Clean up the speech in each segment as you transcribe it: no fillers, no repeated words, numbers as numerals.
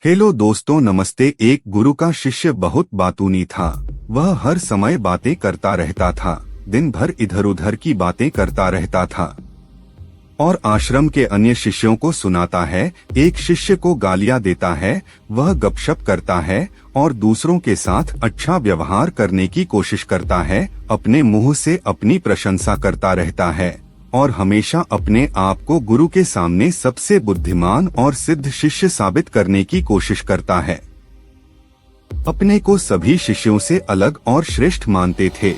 Hello दोस्तों, नमस्ते। एक गुरु का शिष्य बहुत बातूनी था। वह हर समय बातें करता रहता था, दिन भर इधर उधर की बातें करता रहता था और आश्रम के अन्य शिष्यों को सुनाता है। एक शिष्य को गालियां देता है, वह गपशप करता है और दूसरों के साथ अच्छा व्यवहार करने की कोशिश करता है। अपने मुंह से अपनी प्रशंसा करता रहता है और हमेशा अपने आप को गुरु के सामने सबसे बुद्धिमान और सिद्ध शिष्य साबित करने की कोशिश करता है। अपने को सभी शिष्यों से अलग और श्रेष्ठ मानते थे।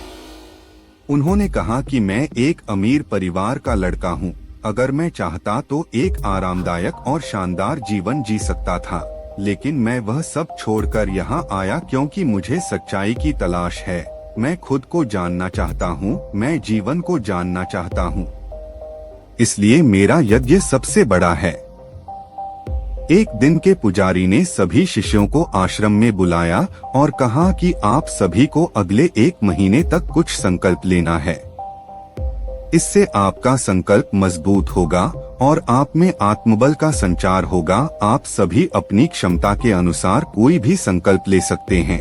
उन्होंने कहा कि मैं एक अमीर परिवार का लड़का हूँ। अगर मैं चाहता तो एक आरामदायक और शानदार जीवन जी सकता था, लेकिन मैं वह सब छोड़कर यहाँ आया क्योंकि मुझे सच्चाई की तलाश है। मैं खुद को जानना चाहता हूँ, मैं जीवन को जानना चाहता हूँ, इसलिए मेरा यज्ञ सबसे बड़ा है। एक दिन के पुजारी ने सभी शिष्यों को आश्रम में बुलाया और कहा कि आप सभी को अगले 1 महीने तक कुछ संकल्प लेना है। इससे आपका संकल्प मजबूत होगा और आप में आत्मबल का संचार होगा। आप सभी अपनी क्षमता के अनुसार कोई भी संकल्प ले सकते हैं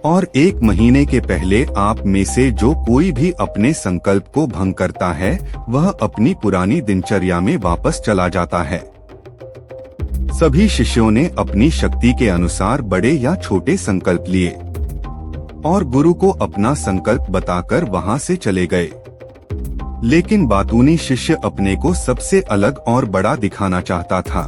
और 1 महीने के पहले आप में से जो कोई भी अपने संकल्प को भंग करता है वह अपनी पुरानी दिनचर्या में वापस चला जाता है। सभी शिष्यों ने अपनी शक्ति के अनुसार बड़े या छोटे संकल्प लिए और गुरु को अपना संकल्प बताकर वहां से चले गए। लेकिन बातूनी शिष्य अपने को सबसे अलग और बड़ा दिखाना चाहता था।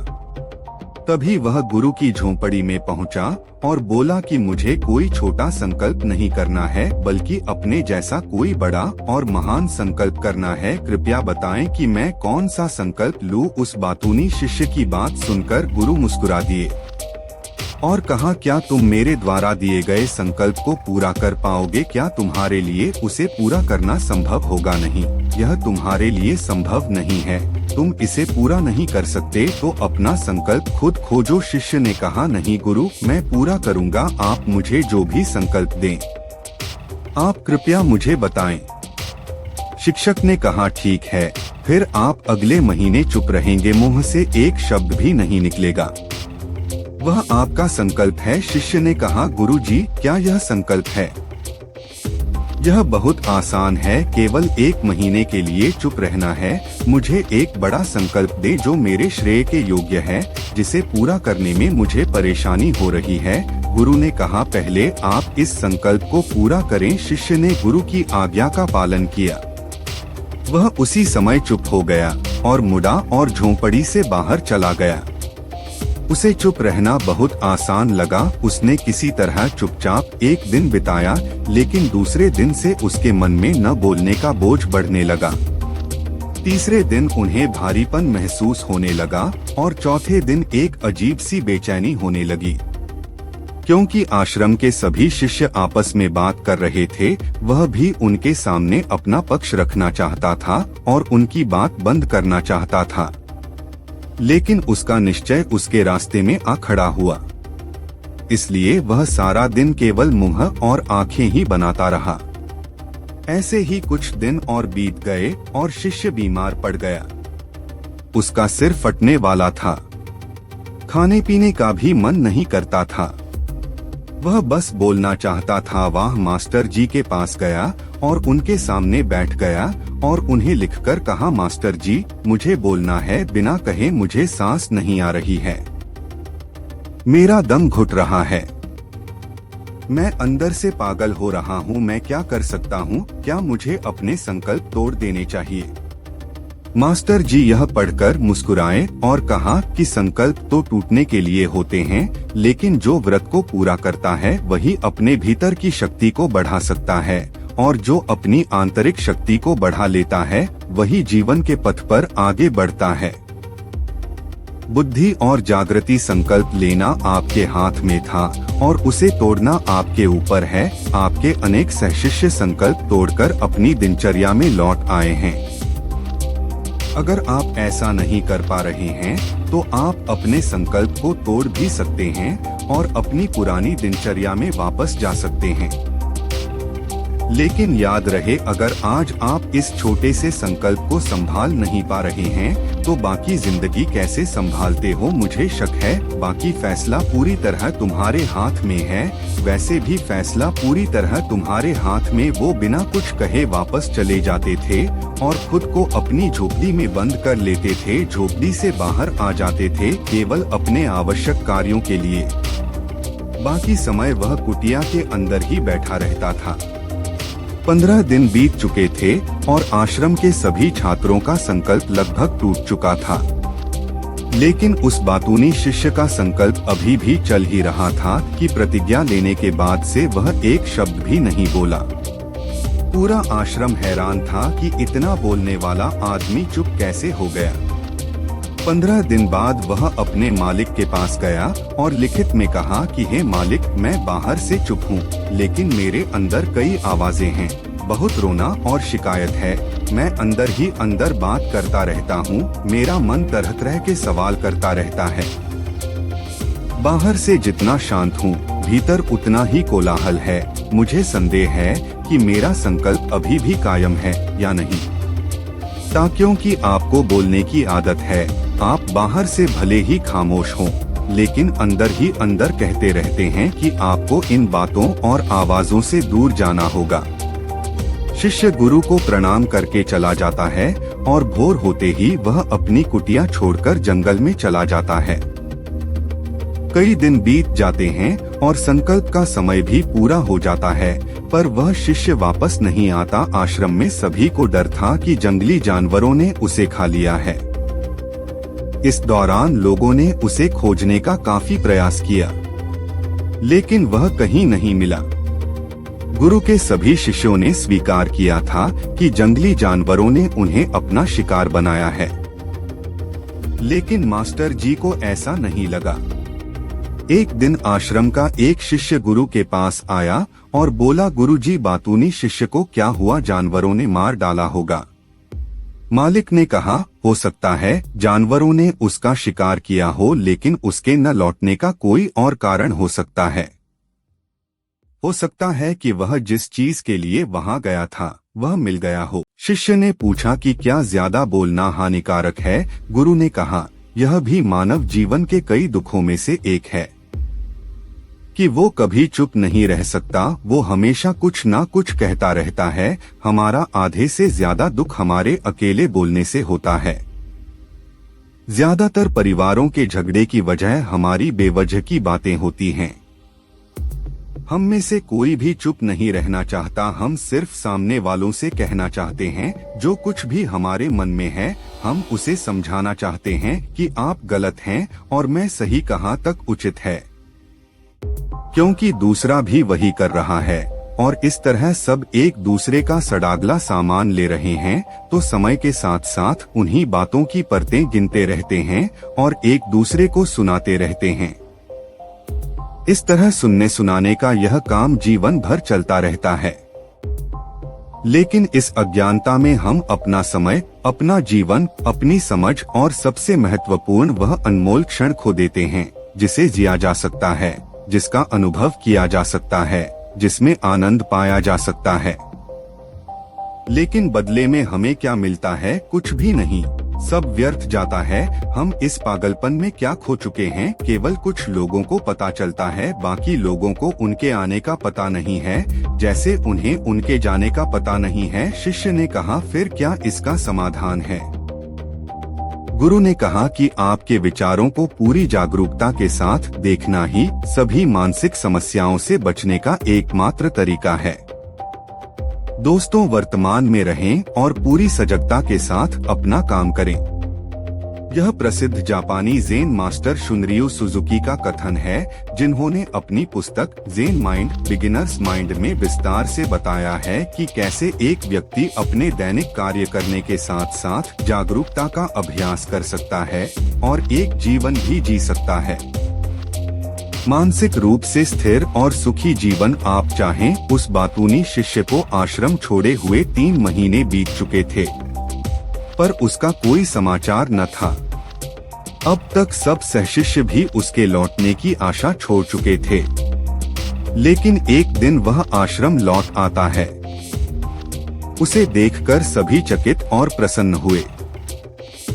तभी वह गुरु की झोंपड़ी में पहुंचा और बोला कि मुझे कोई छोटा संकल्प नहीं करना है, बल्कि अपने जैसा कोई बड़ा और महान संकल्प करना है। कृपया बताएं कि मैं कौन सा संकल्प लूं। उस बातूनी शिष्य की बात सुनकर गुरु मुस्कुरा दिए और कहा, क्या तुम मेरे द्वारा दिए गए संकल्प को पूरा कर पाओगे? क्या तुम्हारे लिए उसे पूरा करना संभव होगा? नहीं, यह तुम्हारे लिए संभव नहीं है। तुम इसे पूरा नहीं कर सकते तो अपना संकल्प खुद खोजो। शिष्य ने कहा, नहीं गुरु, मैं पूरा करूँगा। आप मुझे जो भी संकल्प दें, आप कृपया मुझे बताएं। शिक्षक ने कहा, ठीक है, फिर आप अगले महीने चुप रहेंगे, मुंह से एक शब्द भी नहीं निकलेगा। वह आपका संकल्प है। शिष्य ने कहा, गुरुजी, क्या यह संकल्प है? यह बहुत आसान है, केवल 1 महीने के लिए चुप रहना है। मुझे एक बड़ा संकल्प दे जो मेरे श्रेय के योग्य है, जिसे पूरा करने में मुझे परेशानी हो रही है। गुरु ने कहा, पहले आप इस संकल्प को पूरा करें। शिष्य ने गुरु की आज्ञा का पालन किया। वह उसी समय चुप हो गया और मुड़ा और झोंपड़ी से बाहर चला गया। उसे चुप रहना बहुत आसान लगा। उसने किसी तरह चुपचाप 1 दिन बिताया, लेकिन दूसरे दिन से उसके मन में न बोलने का बोझ बढ़ने लगा। तीसरे दिन उन्हें भारीपन महसूस होने लगा और चौथे दिन एक अजीब सी बेचैनी होने लगी। क्योंकि आश्रम के सभी शिष्य आपस में बात कर रहे थे, वह भी उनके सामने अपना पक्ष रखना चाहता था और उनकी बात बंद करना चाहता था, लेकिन उसका निश्चय उसके रास्ते में आ खड़ा हुआ। इसलिए वह सारा दिन केवल मुंह और आंखें ही बनाता रहा। ऐसे ही कुछ दिन और बीत गए और शिष्य बीमार पड़ गया। उसका सिर फटने वाला था, खाने पीने का भी मन नहीं करता था। वह बस बोलना चाहता था। वह मास्टर जी के पास गया और उनके सामने बैठ गया और उन्हें लिखकर कहा, मास्टर जी, मुझे बोलना है, बिना कहे मुझे सांस नहीं आ रही है, मेरा दम घुट रहा है, मैं अंदर से पागल हो रहा हूँ, मैं क्या कर सकता हूँ? क्या मुझे अपने संकल्प तोड़ देने चाहिए? मास्टर जी यह पढ़कर मुस्कुराए और कहा कि संकल्प तो टूटने के लिए होते हैं, लेकिन जो व्रत को पूरा करता है वही अपने भीतर की शक्ति को बढ़ा सकता है, और जो अपनी आंतरिक शक्ति को बढ़ा लेता है वही जीवन के पथ पर आगे बढ़ता है। बुद्धि और जागृति संकल्प लेना आपके हाथ में था और उसे तोड़ना आपके ऊपर है। आपके अनेक सहशिष्य संकल्प तोड़कर अपनी दिनचर्या में लौट आए हैं। अगर आप ऐसा नहीं कर पा रहे हैं तो आप अपने संकल्प को तोड़ भी सकते हैं और अपनी पुरानी दिनचर्या में वापस जा सकते हैं। लेकिन याद रहे, अगर आज आप इस छोटे से संकल्प को संभाल नहीं पा रहे हैं तो बाकी जिंदगी कैसे संभालते हो मुझे शक है। बाकी फैसला पूरी तरह तुम्हारे हाथ में है। वैसे भी फैसला पूरी तरह तुम्हारे हाथ में। वो बिना कुछ कहे वापस चले जाते थे और खुद को अपनी झोपड़ी में बंद कर लेते थे। झोपड़ी से बाहर आ जाते थे केवल अपने आवश्यक कार्यों के लिए। बाकी समय वह कुटिया के अंदर ही बैठा रहता था। 15 दिन बीत चुके थे और आश्रम के सभी छात्रों का संकल्प लगभग टूट चुका था, लेकिन उस बातूनी शिष्य का संकल्प अभी भी चल ही रहा था कि प्रतिज्ञा लेने के बाद से वह एक शब्द भी नहीं बोला। पूरा आश्रम हैरान था कि इतना बोलने वाला आदमी चुप कैसे हो गया। 15 दिन बाद वह अपने मालिक के पास गया और लिखित में कहा कि हे मालिक, मैं बाहर से चुप हूँ, लेकिन मेरे अंदर कई आवाजें हैं। बहुत रोना और शिकायत है। मैं अंदर ही अंदर बात करता रहता हूँ। मेरा मन तरह तरह के सवाल करता रहता है। बाहर से जितना शांत हूँ, भीतर उतना ही कोलाहल है। मुझे संदेह है कि मेरा संकल्प अभी भी कायम है या नहीं। क्योंकि आपको बोलने की आदत है। आप बाहर से भले ही खामोश हों, लेकिन अंदर ही अंदर कहते रहते हैं कि आपको इन बातों और आवाजों से दूर जाना होगा। शिष्य गुरु को प्रणाम करके चला जाता है और भोर होते ही वह अपनी कुटिया छोड़कर जंगल में चला जाता है। कई दिन बीत जाते हैं और संकल्प का समय भी पूरा हो जाता है, पर वह शिष्य वापस नहीं आता। आश्रम में सभी को डर था कि जंगली जानवरों ने उसे खा लिया है। इस दौरान लोगों ने उसे खोजने का काफी प्रयास किया, लेकिन वह कहीं नहीं मिला। गुरु के सभी शिष्यों ने स्वीकार किया था कि जंगली जानवरों ने उन्हें अपना शिकार बनाया है, लेकिन मास्टर जी को ऐसा नहीं लगा। एक दिन आश्रम का एक शिष्य गुरु के पास आया और बोला, गुरुजी, बातूनी शिष्य को क्या हुआ? जानवरों ने मार डाला होगा। मालिक ने कहा, हो सकता है जानवरों ने उसका शिकार किया हो, लेकिन उसके न लौटने का कोई और कारण हो सकता है। हो सकता है कि वह जिस चीज के लिए वहां गया था वह मिल गया हो। शिष्य ने पूछा कि क्या ज्यादा बोलना हानिकारक है? गुरु ने कहा, यह भी मानव जीवन के कई दुखों में से एक है कि वो कभी चुप नहीं रह सकता। वो हमेशा कुछ ना कुछ कहता रहता है। हमारा आधे से ज्यादा दुख हमारे अकेले बोलने से होता है। ज्यादातर परिवारों के झगड़े की वजह हमारी बेवजह की बातें होती हैं। हम में से कोई भी चुप नहीं रहना चाहता। हम सिर्फ सामने वालों से कहना चाहते हैं जो कुछ भी हमारे मन में है। हम उसे समझाना चाहते हैं कि आप गलत हैं और मैं सही, कहाँ तक उचित है, क्योंकि दूसरा भी वही कर रहा है। और इस तरह सब एक दूसरे का सडागला सामान ले रहे हैं, तो समय के साथ साथ उन्हीं बातों की परतें गिनते रहते हैं और एक दूसरे को सुनाते रहते हैं। इस तरह सुनने सुनाने का यह काम जीवन भर चलता रहता है। लेकिन इस अज्ञानता में हम अपना समय, अपना जीवन, अपनी समझ और सबसे महत्वपूर्ण वह अनमोल क्षण खो देते हैं जिसे जिया जा सकता है, जिसका अनुभव किया जा सकता है, जिसमें आनंद पाया जा सकता है। लेकिन बदले में हमें क्या मिलता है? कुछ भी नहीं। सब व्यर्थ जाता है। हम इस पागलपन में क्या खो चुके हैं? केवल कुछ लोगों को पता चलता है, बाकी लोगों को उनके आने का पता नहीं है, जैसे उन्हें उनके जाने का पता नहीं है। शिष्य ने कहा, फिर क्या इसका समाधान है? गुरु ने कहा कि आपके विचारों को पूरी जागरूकता के साथ देखना ही सभी मानसिक समस्याओं से बचने का एकमात्र तरीका है। दोस्तों, वर्तमान में रहें और पूरी सजगता के साथ अपना काम करें। यह प्रसिद्ध जापानी ज़ेन मास्टर शुनरियो सुजुकी का कथन है, जिन्होंने अपनी पुस्तक ज़ेन माइंड बिगिनर्स माइंड में विस्तार से बताया है कि कैसे एक व्यक्ति अपने दैनिक कार्य करने के साथ साथ जागरूकता का अभ्यास कर सकता है और एक जीवन भी जी सकता है। मानसिक रूप से स्थिर और सुखी जीवन आप चाहें। उस बातूनी शिष्य को आश्रम छोड़े हुए 3 महीने बीत चुके थे, पर उसका कोई समाचार न था। अब तक सब सहशिष्य भी उसके लौटने की आशा छोड़ चुके थे, लेकिन एक दिन वह आश्रम लौट आता है। उसे देखकर सभी चकित और प्रसन्न हुए।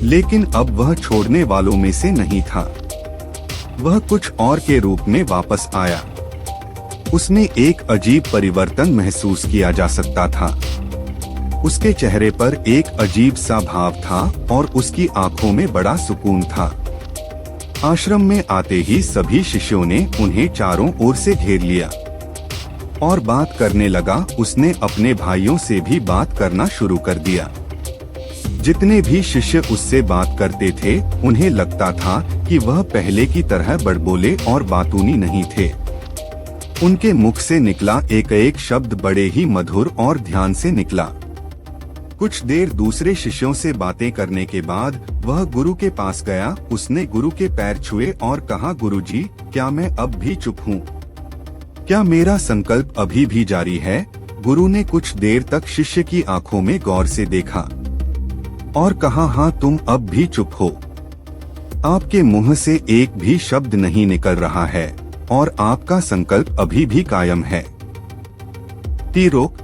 लेकिन अब वह छोड़ने वालों में से नहीं था। वह कुछ और के रूप में वापस आया। उसमें एक अजीब परिवर्तन महसूस किया जा सकता था। उसके चेहरे पर एक अजीब सा भाव था और उसकी आंखों में बड़ा सुकून था। आश्रम में आते ही सभी शिष्यों ने उन्हें चारों ओर से घेर लिया और बात करने लगा। उसने अपने भाइयों से भी बात करना शुरू कर दिया। जितने भी शिष्य उससे बात करते थे, उन्हें लगता था कि वह पहले की तरह बड़बोले और बातूनी नहीं थे। उनके मुख से निकला एक एक शब्द बड़े ही मधुर और ध्यान से निकला। कुछ देर दूसरे शिष्यों से बातें करने के बाद वह गुरु के पास गया। उसने गुरु के पैर छुए और कहा, गुरुजी, क्या मैं अब भी चुप हूँ? क्या मेरा संकल्प अभी भी जारी है? गुरु ने कुछ देर तक शिष्य की आंखों में गौर से देखा और कहा, हाँ, तुम अब भी चुप हो। आपके मुंह से एक भी शब्द नहीं निकल रहा है और आपका संकल्प अभी भी कायम है। रोक।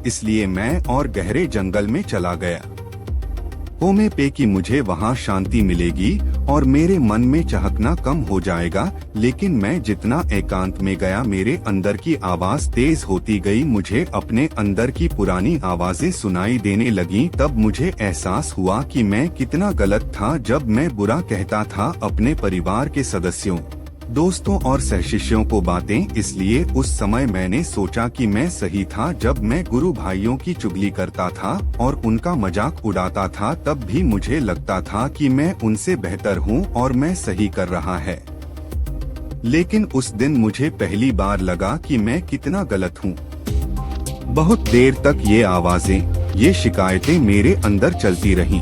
इसलिए मैं और गहरे जंगल में चला गया। होमे पे कि मुझे वहाँ शांति मिलेगी और मेरे मन में चहकना कम हो जाएगा। लेकिन मैं जितना एकांत में गया, मेरे अंदर की आवाज तेज होती गई। मुझे अपने अंदर की पुरानी आवाजें सुनाई देने लगी। तब मुझे एहसास हुआ कि मैं कितना गलत था जब मैं बुरा कहता था अपने परिवार के सदस्यों, दोस्तों और सहशिष्यों को बातें। इसलिए उस समय मैंने सोचा कि मैं सही था। जब मैं गुरु भाइयों की चुगली करता था और उनका मजाक उड़ाता था, तब भी मुझे लगता था कि मैं उनसे बेहतर हूँ और मैं सही कर रहा है। लेकिन उस दिन मुझे पहली बार लगा कि मैं कितना गलत हूँ। बहुत देर तक ये आवाजें, ये शिकायतें मेरे अंदर चलती रहीं।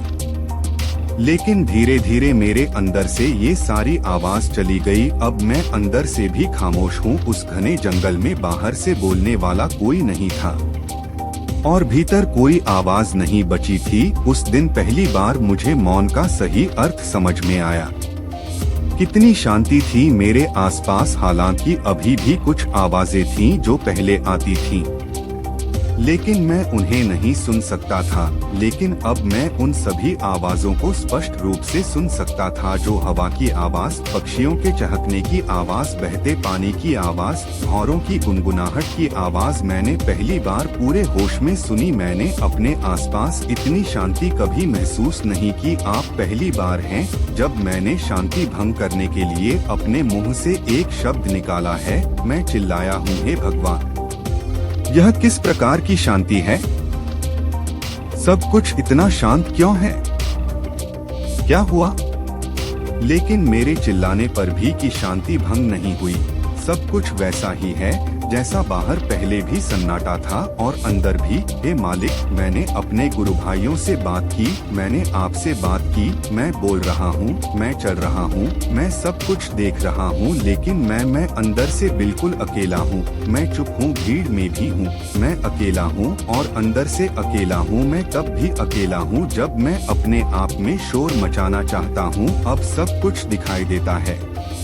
लेकिन धीरे धीरे मेरे अंदर से ये सारी आवाज चली गई। अब मैं अंदर से भी खामोश हूँ। उस घने जंगल में बाहर से बोलने वाला कोई नहीं था और भीतर कोई आवाज नहीं बची थी। उस दिन पहली बार मुझे मौन का सही अर्थ समझ में आया। कितनी शांति थी मेरे आसपास। हालांकि अभी भी कुछ आवाजें थीं जो पहले आती थीं, लेकिन मैं उन्हें नहीं सुन सकता था। लेकिन अब मैं उन सभी आवाजों को स्पष्ट रूप से सुन सकता था, जो हवा की आवाज, पक्षियों के चहकने की आवाज, बहते पानी की आवाज, भौरों की गुनगुनाहट की आवाज मैंने पहली बार पूरे होश में सुनी। मैंने अपने आसपास इतनी शांति कभी महसूस नहीं की। आप पहली बार हैं जब मैंने शांति भंग करने के लिए अपने मुंह से एक शब्द निकाला है। मैं चिल्लाया हूँ, हे भगवान, यह किस प्रकार की शांति है? सब कुछ इतना शांत क्यों है? क्या हुआ? लेकिन मेरे चिल्लाने पर भी की शांति भंग नहीं हुई। सब कुछ वैसा ही है जैसा बाहर पहले भी सन्नाटा था और अंदर भी। हे मालिक, मैंने अपने गुरु भाइयों से बात की, मैंने आपसे बात की। मैं बोल रहा हूँ, मैं चल रहा हूँ, मैं सब कुछ देख रहा हूँ, लेकिन मैं अंदर से बिल्कुल अकेला हूँ। मैं चुप हूँ, भीड़ में भी हूँ, मैं अकेला हूँ और अंदर से अकेला हूँ। मैं तब भी अकेला हूँ जब मैं अपने आप में शोर मचाना चाहता हूँ। अब सब कुछ दिखाई देता है,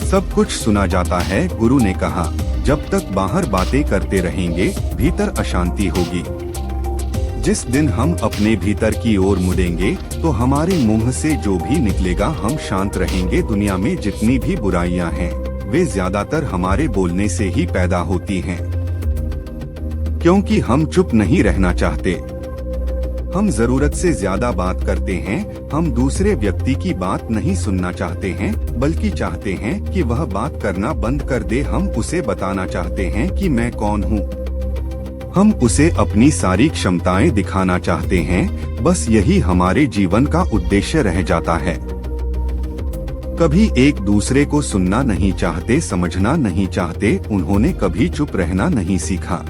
सब कुछ सुना जाता है। गुरु ने कहा, जब तक बाहर बातें करते रहेंगे, भीतर अशांति होगी। जिस दिन हम अपने भीतर की ओर मुड़ेंगे, तो हमारे मुंह से जो भी निकलेगा, हम शांत रहेंगे। दुनिया में जितनी भी बुराइयां हैं, वे ज्यादातर हमारे बोलने से ही पैदा होती हैं, क्योंकि हम चुप नहीं रहना चाहते। हम जरूरत से ज्यादा बात करते हैं। हम दूसरे व्यक्ति की बात नहीं सुनना चाहते हैं, बल्कि चाहते हैं कि वह बात करना बंद कर दे। हम उसे बताना चाहते हैं कि मैं कौन हूँ। हम उसे अपनी सारी क्षमताएं दिखाना चाहते हैं। बस यही हमारे जीवन का उद्देश्य रह जाता है। कभी एक दूसरे को सुनना नहीं चाहते, समझना नहीं चाहते। उन्होंने कभी चुप रहना नहीं सीखा,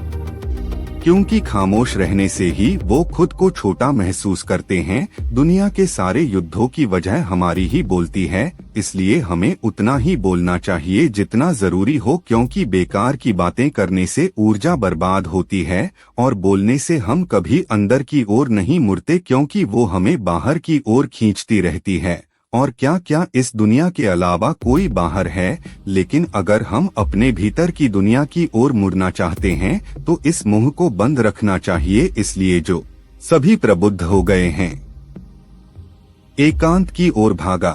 क्योंकि खामोश रहने से ही वो खुद को छोटा महसूस करते हैं। दुनिया के सारे युद्धों की वजह हमारी ही बोलती है, इसलिए हमें उतना ही बोलना चाहिए जितना जरूरी हो, क्योंकि बेकार की बातें करने से ऊर्जा बर्बाद होती है और बोलने से हम कभी अंदर की ओर नहीं मुड़ते, क्योंकि वो हमें बाहर की ओर खींचती रहती है। और क्या क्या इस दुनिया के अलावा कोई बाहर है? लेकिन अगर हम अपने भीतर की दुनिया की ओर मुड़ना चाहते हैं, तो इस मुंह को बंद रखना चाहिए। इसलिए जो सभी प्रबुद्ध हो गए हैं, एकांत की ओर भागा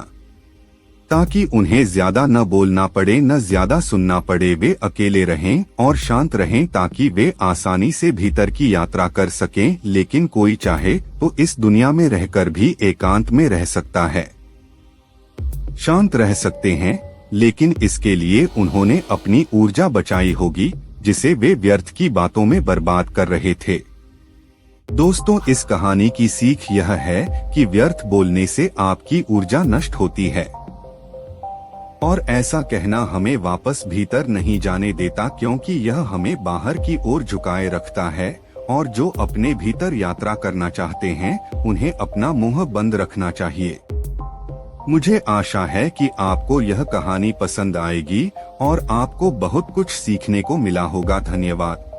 ताकि उन्हें ज्यादा न बोलना पड़े न ज्यादा सुनना पड़े। वे अकेले रहें और शांत रहें ताकि वे आसानी से भीतर की यात्रा कर सकें। लेकिन कोई चाहे तो इस दुनिया में रहकर भी एकांत में रह सकता है, शांत रह सकते हैं, लेकिन इसके लिए उन्होंने अपनी ऊर्जा बचाई होगी जिसे वे व्यर्थ की बातों में बर्बाद कर रहे थे। दोस्तों, इस कहानी की सीख यह है कि व्यर्थ बोलने से आपकी ऊर्जा नष्ट होती है और ऐसा कहना हमें वापस भीतर नहीं जाने देता, क्योंकि यह हमें बाहर की ओर झुकाए रखता है और जो अपने भीतर यात्रा करना चाहते हैं उन्हें अपना मुंह बंद रखना चाहिए। मुझे आशा है कि आपको यह कहानी पसंद आएगी और आपको बहुत कुछ सीखने को मिला होगा। धन्यवाद।